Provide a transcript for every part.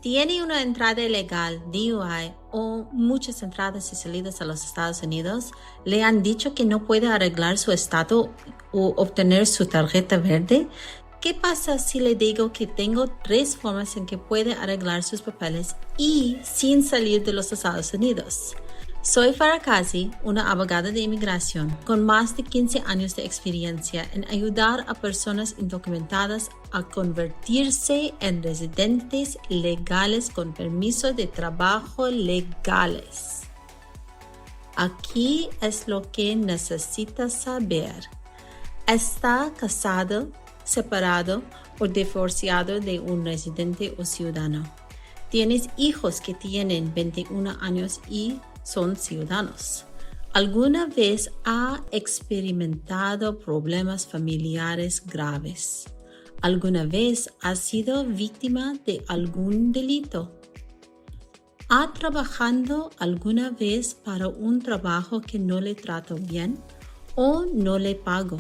tiene una entrada ilegal, DUI, o muchas entradas y salidas a los Estados Unidos, le han dicho que no puede arreglar su estado o obtener su tarjeta verde. ¿Qué pasa si le digo que tengo 3 formas en que puede arreglar sus papeles y sin salir de los Estados Unidos? Soy Farrah, una abogada de inmigración con más de 15 años de experiencia en ayudar a personas indocumentadas a convertirse en residentes legales con permiso de trabajo legales. Aquí es lo que necesitas saber. ¿Está casado, separado o divorciado de un residente o ciudadano? ¿Tienes hijos que tienen 21 años y son ciudadanos? ¿Alguna vez ha experimentado problemas familiares graves? ¿Alguna vez ha sido víctima de algún delito? ¿Ha trabajado alguna vez para un trabajo que no le trató bien o no le pagó?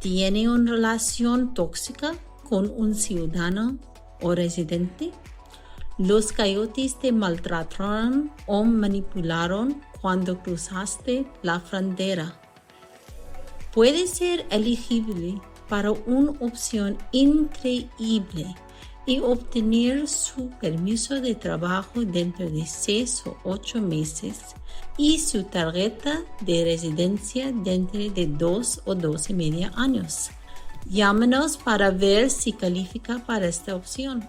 ¿Tiene una relación tóxica con un ciudadano o residente? ¿Los coyotes te maltrataron o manipularon cuando cruzaste la frontera? Puede ser elegible para una opción increíble y obtener su permiso de trabajo dentro de 6 o 8 meses y su tarjeta de residencia dentro de 2 o 2,5 años. Llámanos para ver si califica para esta opción.